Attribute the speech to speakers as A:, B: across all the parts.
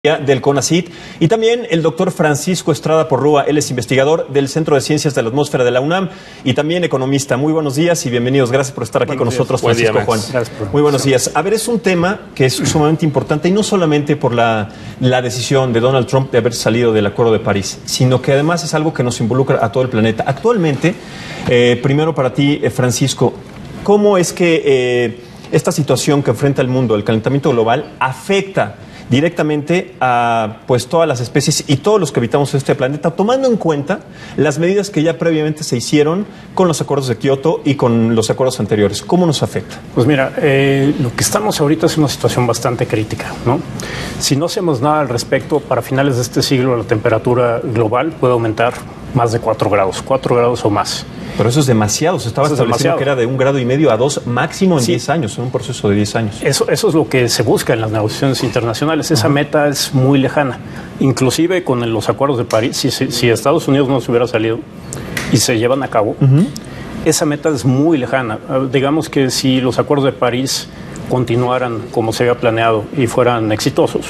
A: del CONACYT, y también el doctor Francisco Estrada Porrúa. Él es investigador del Centro de Ciencias de la Atmósfera de la UNAM y también economista. Muy buenos días y bienvenidos. Gracias por estar aquí con nosotros, Francisco. Juan. Muy buenos días. A ver, es un tema que es sumamente importante, y no solamente por la decisión de Donald Trump de haber salido del Acuerdo de París, sino que además es algo que nos involucra a todo el planeta. Actualmente, primero para ti, Francisco, ¿cómo es que esta situación que enfrenta el mundo, el calentamiento global, afecta directamente a todas las especies y todos los que habitamos este planeta, tomando en cuenta las medidas que ya previamente se hicieron con los acuerdos de Kioto y con los acuerdos anteriores? ¿Cómo nos afecta?
B: Pues mira, lo que estamos ahorita es una situación bastante crítica, ¿no? Si no hacemos nada al respecto, para finales de este siglo la temperatura global puede aumentar más de 4 grados o más.
A: Pero eso es demasiado. Se estaba estableciendo que era de 1,5 grados a 2 máximo en 10 años, en un proceso de 10 años.
B: Eso es lo que se busca en las negociaciones internacionales. Esa meta es muy lejana. Inclusive con los acuerdos de París, si Estados Unidos no se hubiera salido y se llevan a cabo, esa meta es muy lejana. Digamos que si los acuerdos de París continuaran como se había planeado y fueran exitosos,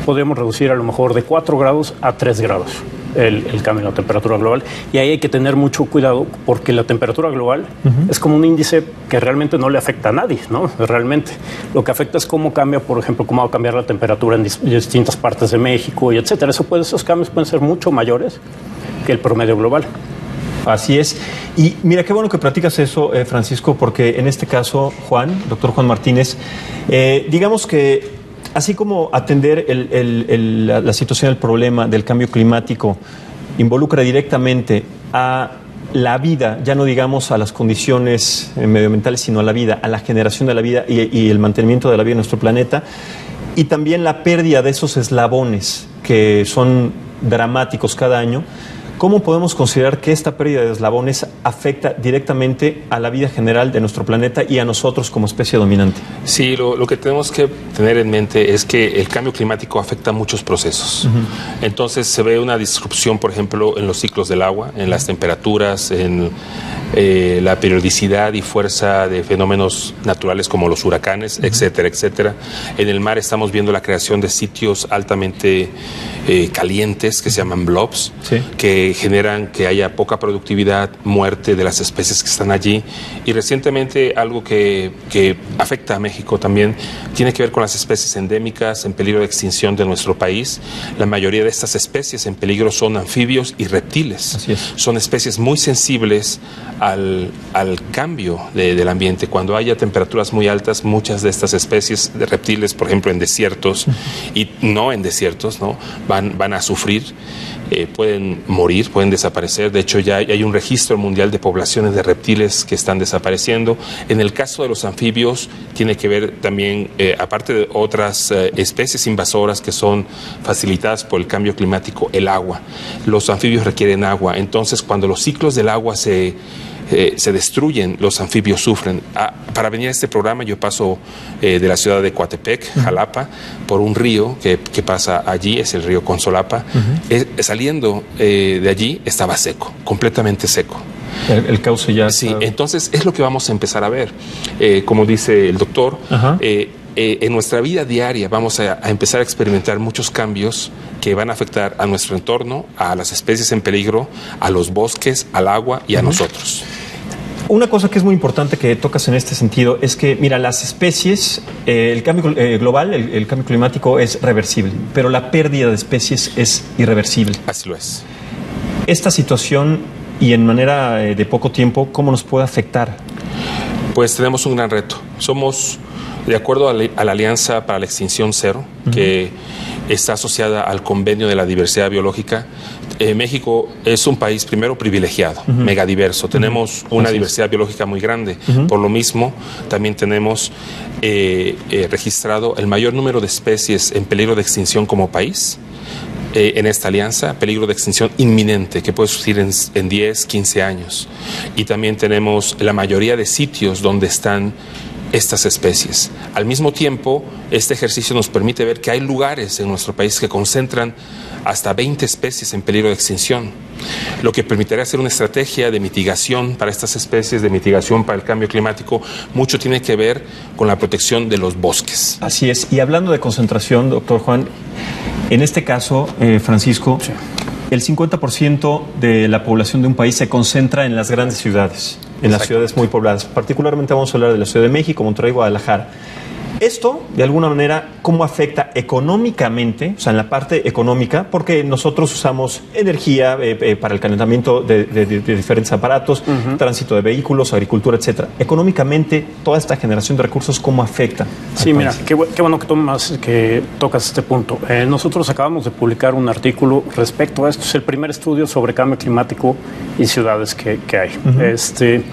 B: podríamos reducir a lo mejor de 4 grados a 3 grados. El cambio en la temperatura global, y ahí hay que tener mucho cuidado porque la temperatura global es como un índice que realmente no le afecta a nadie, ¿no? Realmente lo que afecta es cómo cambia, por ejemplo, cómo va a cambiar la temperatura en distintas partes de México y etcétera. Esos cambios pueden ser mucho mayores que el promedio global.
A: Así es. Y mira, qué bueno que platicas eso, Francisco, porque en este caso, doctor Juan Martínez, digamos que así como atender la situación del problema del cambio climático involucra directamente a la vida, ya no digamos a las condiciones medioambientales, sino a la vida, a la generación de la vida y el mantenimiento de la vida en nuestro planeta, y también la pérdida de esos eslabones que son dramáticos cada año, ¿cómo podemos considerar que esta pérdida de eslabones afecta directamente a la vida general de nuestro planeta y a nosotros como especie dominante?
C: Sí, lo que tenemos que tener en mente es que el cambio climático afecta a muchos procesos. Entonces se ve una disrupción, por ejemplo, en los ciclos del agua, en las temperaturas, en la periodicidad y fuerza de fenómenos naturales como los huracanes, etcétera, etcétera. En el mar estamos viendo la creación de sitios altamente calientes que se llaman blobs, que generan que haya poca productividad, muerte de las especies que están allí. Y recientemente algo que afecta a México también tiene que ver con las especies endémicas en peligro de extinción de nuestro país. La mayoría de estas especies en peligro son anfibios y reptiles.
A: Así es.
C: Son especies muy sensibles al cambio del ambiente. Cuando haya temperaturas muy altas, muchas de estas especies de reptiles, por ejemplo en desiertos y no en desiertos, ¿no? van a sufrir. Pueden morir, pueden desaparecer. De hecho, ya hay un registro mundial de poblaciones de reptiles que están desapareciendo. En el caso de los anfibios, tiene que ver también, aparte de otras especies invasoras que son facilitadas por el cambio climático, el agua. Los anfibios requieren agua. Entonces, cuando los ciclos del agua se destruyen, los anfibios sufren. Para venir a este programa yo paso de la ciudad de Coatepec, Jalapa, por un río que pasa allí, es el río Consolapa. Saliendo de allí estaba seco, completamente seco.
A: El cauce ya...
C: Sí, entonces es lo que vamos a empezar a ver. Como dice el doctor, en nuestra vida diaria vamos a empezar a experimentar muchos cambios que van a afectar a nuestro entorno, a las especies en peligro, a los bosques, al agua y a nosotros.
A: Una cosa que es muy importante que tocas en este sentido es que, mira, las especies, el cambio global, el cambio climático es reversible, pero la pérdida de especies es irreversible.
C: Así lo es.
A: Esta situación, y en manera de poco tiempo, ¿cómo nos puede afectar?
C: Pues tenemos un gran reto. Somos, de acuerdo a la Alianza para la Extinción Cero, que está asociada al Convenio de la Diversidad Biológica, México es un país, primero, privilegiado, megadiverso. Tenemos una diversidad biológica muy grande. Por lo mismo, también tenemos registrado el mayor número de especies en peligro de extinción como país. En esta alianza, peligro de extinción inminente, que puede suceder en 10, 15 años. Y también tenemos la mayoría de sitios donde están estas especies. Al mismo tiempo, este ejercicio nos permite ver que hay lugares en nuestro país que concentran hasta 20 especies en peligro de extinción, lo que permitirá hacer una estrategia de mitigación para estas especies, de mitigación para el cambio climático. Mucho tiene que ver con la protección de los bosques.
A: Así es. Y hablando de concentración, doctor Juan, en este caso, Francisco, sí, el 50% de la población de un país se concentra en las grandes ciudades, en las ciudades muy pobladas. Particularmente vamos a hablar de la Ciudad de México, Monterrey, Guadalajara. Esto, de alguna manera, ¿cómo afecta económicamente, o sea, en la parte económica? Porque nosotros usamos energía para el calentamiento de diferentes aparatos, tránsito de vehículos, agricultura, etcétera. Económicamente, toda esta generación de recursos, ¿cómo afecta?
B: Sí, mira, qué bueno que tocas este punto. Nosotros acabamos de publicar un artículo respecto a esto. Es el primer estudio sobre cambio climático y ciudades que hay.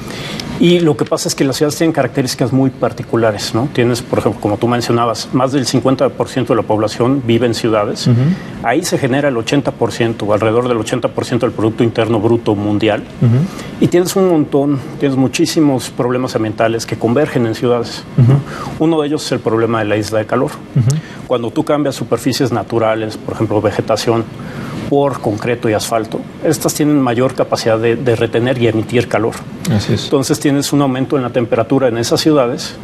B: Y lo que pasa es que las ciudades tienen características muy particulares, ¿no? Tienes, por ejemplo, como tú mencionabas, más del 50% de la población vive en ciudades. Ahí se genera el 80%, o alrededor del 80% del Producto Interno Bruto mundial. Y tienes tienes muchísimos problemas ambientales que convergen en ciudades. Uno de ellos es el problema de la isla de calor. Cuando tú cambias superficies naturales, por ejemplo, vegetación, por concreto y asfalto, estas tienen mayor capacidad de retener y emitir calor.
A: Así es.
B: Entonces tienes un aumento en la temperatura en esas ciudades,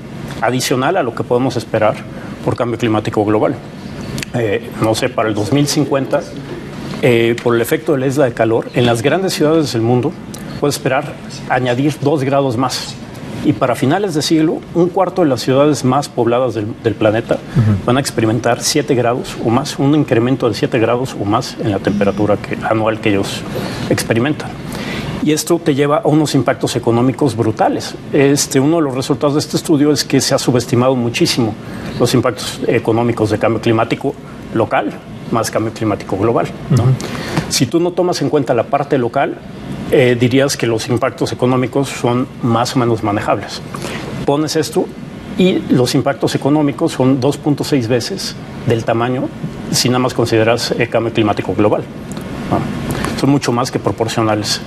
B: adicional a lo que podemos esperar por cambio climático global. No sé, para el 2050, por el efecto de la isla de calor, en las grandes ciudades del mundo, puedes esperar añadir 2 grados más. Y para finales de siglo, un cuarto de las ciudades más pobladas del planeta van a experimentar 7 grados o más, un incremento de 7 grados o más en la temperatura anual que ellos experimentan. Y esto te lleva a unos impactos económicos brutales. Uno de los resultados de este estudio es que se ha subestimado muchísimo los impactos económicos de cambio climático local más cambio climático global, ¿no? Si tú no tomas en cuenta la parte local, dirías que los impactos económicos son más o menos manejables. Pones esto y los impactos económicos son 2.6 veces del tamaño si nada más consideras el cambio climático global, ¿no? Son mucho más que proporcionales.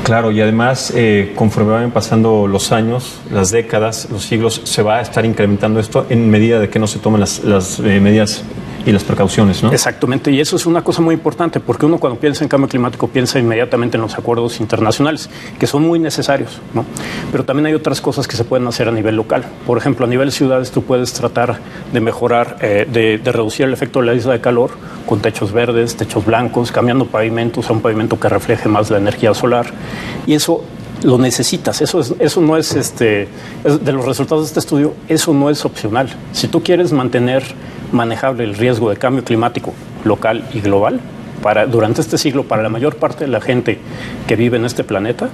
A: Claro, y además, conforme vayan pasando los años, las décadas, los siglos, se va a estar incrementando esto en medida de que no se tomen las medidas y las precauciones, ¿no?
B: Exactamente, y eso es una cosa muy importante, porque uno cuando piensa en cambio climático piensa inmediatamente en los acuerdos internacionales, que son muy necesarios, ¿no? Pero también hay otras cosas que se pueden hacer a nivel local. Por ejemplo, a nivel ciudades tú puedes tratar de mejorar, de reducir el efecto de la isla de calor con techos verdes, techos blancos, cambiando pavimentos a un pavimento que refleje más la energía solar, y eso lo necesitas. Eso no es de los resultados de este estudio, eso no es opcional. Si tú quieres mantener manejable el riesgo de cambio climático local y global durante este siglo, para la mayor parte de la gente que vive en este planeta,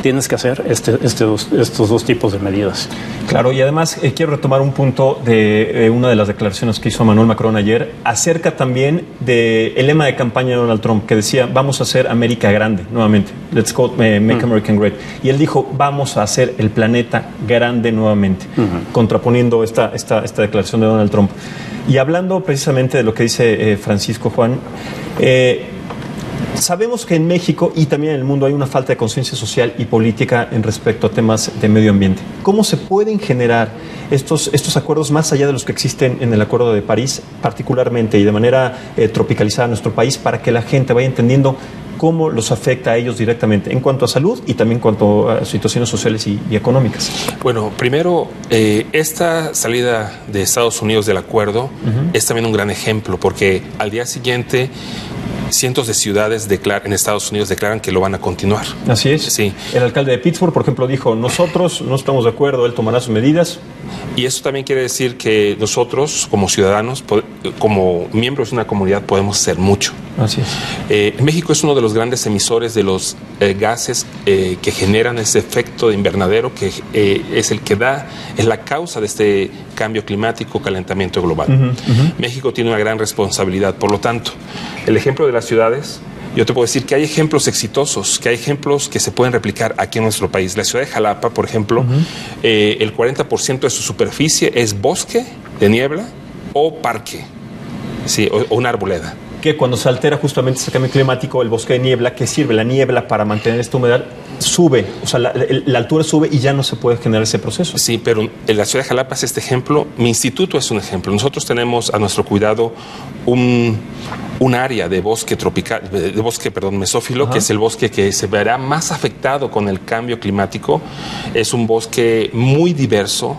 B: tienes que hacer estos dos tipos de medidas.
A: Claro, y además quiero retomar un punto de una de las declaraciones que hizo Emmanuel Macron ayer, acerca también del lema de campaña de Donald Trump, que decía, vamos a hacer América grande, nuevamente, let's go, make America great. Y él dijo, vamos a hacer el planeta grande nuevamente, contraponiendo esta declaración de Donald Trump. Y hablando precisamente de lo que dice Francisco, Juan, sabemos que en México y también en el mundo hay una falta de conciencia social y política en respecto a temas de medio ambiente. ¿Cómo se pueden generar estos acuerdos más allá de los que existen en el Acuerdo de París, particularmente y de manera tropicalizada en nuestro país, para que la gente vaya entendiendo cómo los afecta a ellos directamente en cuanto a salud y también en cuanto a situaciones sociales y económicas?
C: Bueno, primero, esta salida de Estados Unidos del acuerdo es también un gran ejemplo, porque al día siguiente cientos de ciudades en Estados Unidos declaran que lo van a continuar.
A: Así es.
C: Sí.
A: El alcalde de Pittsburgh, por ejemplo, dijo, nosotros no estamos de acuerdo, él tomará sus medidas.
C: Y eso también quiere decir que nosotros, como ciudadanos, como miembros de una comunidad, podemos hacer mucho.
A: Así es.
C: México es uno de los grandes emisores de los gases que generan ese efecto de invernadero, que es la causa de este cambio climático, calentamiento global. México tiene una gran responsabilidad. Por lo tanto, el ejemplo de las ciudades, yo te puedo decir que hay ejemplos exitosos, que hay ejemplos que se pueden replicar aquí en nuestro país. La ciudad de Jalapa, por ejemplo, el 40% de su superficie es bosque de niebla o parque, sí, o una arboleda.
A: que cuando se altera justamente ese cambio climático, el bosque de niebla, ¿qué sirve? La niebla para mantener esta humedad sube, o sea, la altura sube y ya no se puede generar ese proceso.
C: Sí, pero en la ciudad de Jalapa es este ejemplo. Mi instituto es un ejemplo. Nosotros tenemos a nuestro cuidado un área de bosque tropical, de bosque, mesófilo, que es el bosque que se verá más afectado con el cambio climático. Es un bosque muy diverso,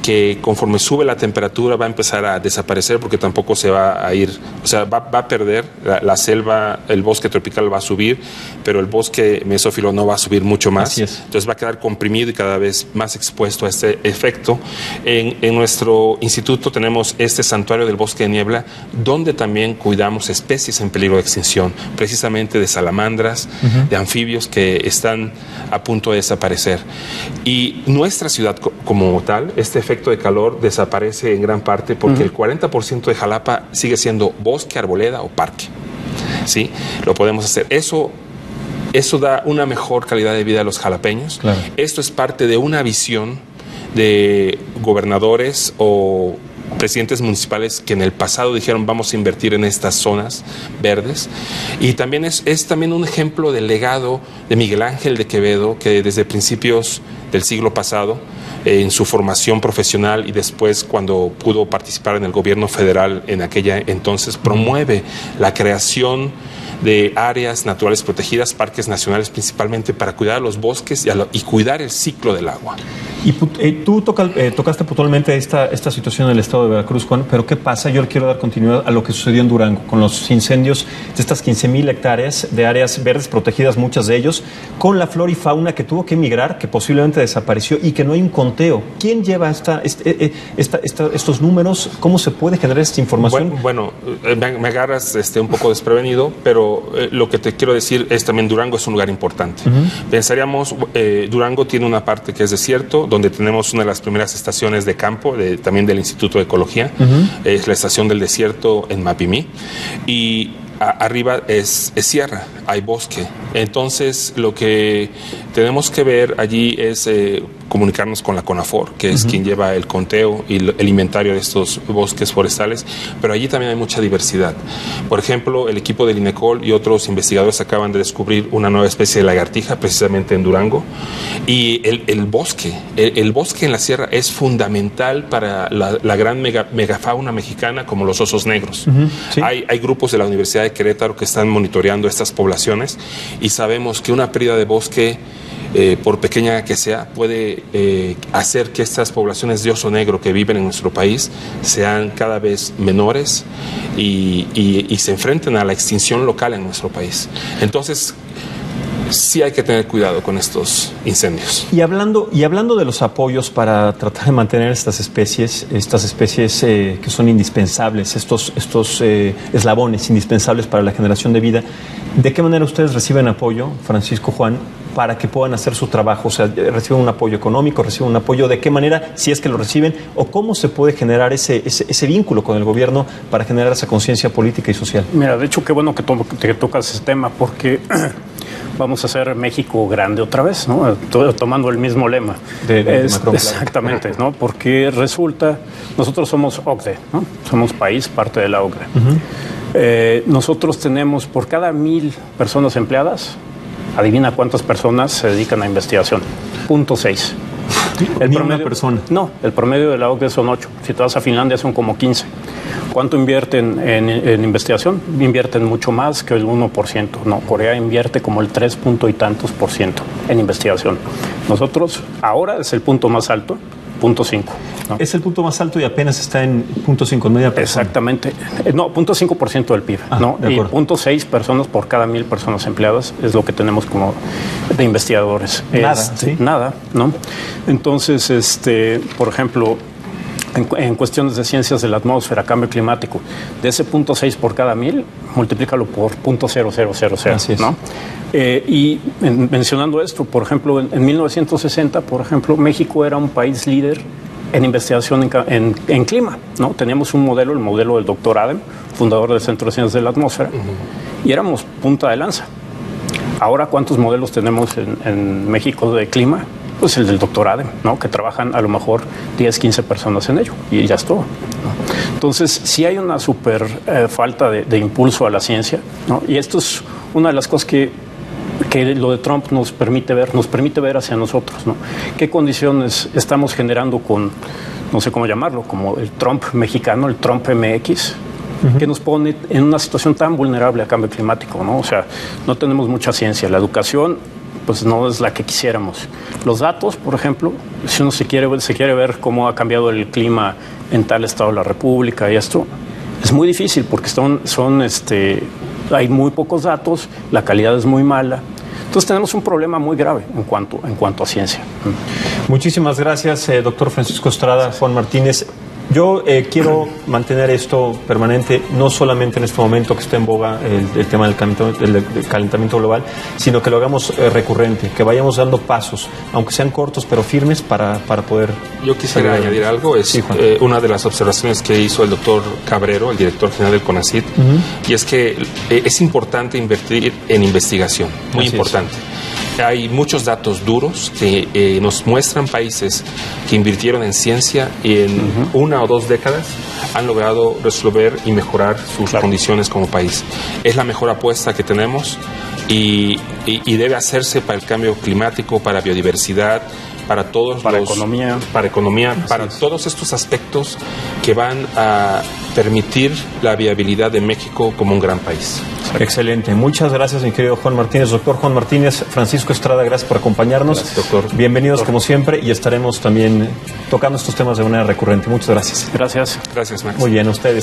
C: que conforme sube la temperatura va a empezar a desaparecer porque tampoco se va a ir, o sea, va a perder la selva, el bosque tropical va a subir, pero el bosque mesófilo no va a subir mucho más.
A: Así es.
C: Entonces va a quedar comprimido y cada vez más expuesto a este efecto. En nuestro instituto tenemos este santuario del bosque de niebla, donde también cuidamos especies en peligro de extinción, precisamente de salamandras, de anfibios que están a punto de desaparecer. Y nuestra ciudad como tal, este efecto de calor desaparece en gran parte porque el 40% de Jalapa sigue siendo bosque, arboleda o parque. ¿Sí? Lo podemos hacer. Eso da una mejor calidad de vida a los jalapeños.
A: Claro.
C: Esto es parte de una visión de gobernadores o presidentes municipales que en el pasado dijeron vamos a invertir en estas zonas verdes, y también es también un ejemplo del legado de Miguel Ángel de Quevedo, que desde principios del siglo pasado, en su formación profesional y después cuando pudo participar en el gobierno federal en aquella entonces, promueve la creación de áreas naturales protegidas, parques nacionales principalmente, para cuidar los bosques y cuidar el ciclo del agua.
A: Y tú tocaste puntualmente esta situación en el estado de Veracruz, Juan, pero ¿qué pasa? Yo le quiero dar continuidad a lo que sucedió en Durango, con los incendios de estas 15,000 hectáreas de áreas verdes protegidas, muchas de ellos, con la flora y fauna que tuvo que emigrar, que posiblemente desapareció y que no hay un conteo. ¿Quién lleva estos números? ¿Cómo se puede generar esta información?
C: Bueno, me agarras un poco desprevenido, pero lo que te quiero decir es también Durango es un lugar importante. Pensaríamos, Durango tiene una parte que es desierto, donde tenemos una de las primeras estaciones de campo, también del Instituto de Ecología, es la estación del desierto en Mapimí, y arriba es sierra, hay bosque. Entonces lo que tenemos que ver allí es comunicarnos con la CONAFOR, que es quien lleva el conteo y el inventario de estos bosques forestales, pero allí también hay mucha diversidad. Por ejemplo, el equipo del INECOL y otros investigadores acaban de descubrir una nueva especie de lagartija, precisamente en Durango, y el bosque en la sierra es fundamental para la gran megafauna mexicana, como los osos negros. ¿Sí? Hay grupos de la Universidad de Querétaro que están monitoreando estas poblaciones y sabemos que una pérdida de bosque, por pequeña que sea, puede hacer que estas poblaciones de oso negro que viven en nuestro país sean cada vez menores y se enfrenten a la extinción local en nuestro país. Entonces, sí hay que tener cuidado con estos incendios.
A: Y hablando de los apoyos para tratar de mantener estas especies que son indispensables, estos eslabones indispensables para la generación de vida, ¿de qué manera ustedes reciben apoyo, Francisco, Juan, para que puedan hacer su trabajo? O sea, ¿reciben un apoyo económico, reciben un apoyo? ¿De qué manera, si es que lo reciben? ¿O cómo se puede generar ese vínculo con el gobierno para generar esa conciencia política y social?
B: Mira, de hecho, qué bueno que tocas ese tema, porque vamos a hacer México grande otra vez, ¿no? Tomando el mismo lema.
A: De Macron,
B: exactamente, ¿no? Porque resulta, nosotros somos OCDE, ¿no? Somos país, parte de la OCDE. Nosotros tenemos, por cada 1,000 personas empleadas, adivina cuántas personas se dedican a investigación. 0.6.
A: ¿Ni una persona?
B: No, el promedio de la OCDE son 8. Si te vas a Finlandia son como 15. ¿Cuánto invierten en investigación? Invierten mucho más que el 1%. No, Corea invierte como el 3 punto y tantos % en investigación. Nosotros ahora es el punto más alto, 0.5. ¿no?
A: Es el punto más alto y apenas está en 0.5, media persona.
B: Exactamente. No, 0.5% del PIB. ¿no? Y 0.6 personas por cada 1,000 personas empleadas es lo que tenemos como de investigadores.
A: Nada, ¿sí?
B: Nada, ¿no? Entonces, por ejemplo, en cuestiones de ciencias de la atmósfera, cambio climático, de ese 0.6 por cada 1,000, multiplícalo por 0.0000.
A: Así es.
B: ¿no? Y mencionando esto, por ejemplo, en 1960, por ejemplo, México era un país líder en investigación en clima, ¿no? Teníamos un modelo, el modelo del doctor Adem, fundador del Centro de Ciencias de la Atmósfera, y éramos punta de lanza. Ahora, ¿cuántos modelos tenemos en México de clima? Pues el del doctor Adem, ¿no? Que trabajan a lo mejor 10, 15 personas en ello, y ya es todo, ¿no? Entonces, sí hay una súper falta de impulso a la ciencia, ¿no? Y esto es una de las cosas que lo de Trump nos permite ver hacia nosotros, ¿no? ¿Qué condiciones estamos generando con, no sé cómo llamarlo, como el Trump mexicano, el Trump MX, que nos pone en una situación tan vulnerable al cambio climático, ¿no? O sea, no tenemos mucha ciencia. La educación, pues no es la que quisiéramos. Los datos, por ejemplo, si uno se quiere ver cómo ha cambiado el clima en tal estado de la República y esto, es muy difícil porque hay muy pocos datos, la calidad es muy mala. Entonces tenemos un problema muy grave en cuanto a ciencia.
A: Muchísimas gracias, doctor Francisco Estrada, Juan Martínez. Yo quiero mantener esto permanente, no solamente en este momento que está en boga el tema del calentamiento global, sino que lo hagamos recurrente, que vayamos dando pasos, aunque sean cortos pero firmes, para poder...
C: Yo quisiera añadir algo, es una de las observaciones que hizo el doctor Cabrero, el director general del CONACYT, y es que es importante invertir en investigación, muy importante. Hay muchos datos duros que nos muestran países que invirtieron en ciencia y en 1 o 2 décadas han logrado resolver y mejorar sus condiciones como país. Es la mejor apuesta que tenemos y debe hacerse para el cambio climático, para biodiversidad, para todos
B: economía,
C: para todos estos aspectos que van a permitir la viabilidad de México como un gran país.
A: Excelente. Muchas gracias, mi querido Juan Martínez. Doctor Juan Martínez, Francisco Estrada, gracias por acompañarnos.
C: Gracias, doctor.
A: Bienvenidos como siempre y estaremos también tocando estos temas de manera recurrente. Muchas gracias.
B: Gracias.
C: Gracias, Max.
A: Muy bien, ustedes.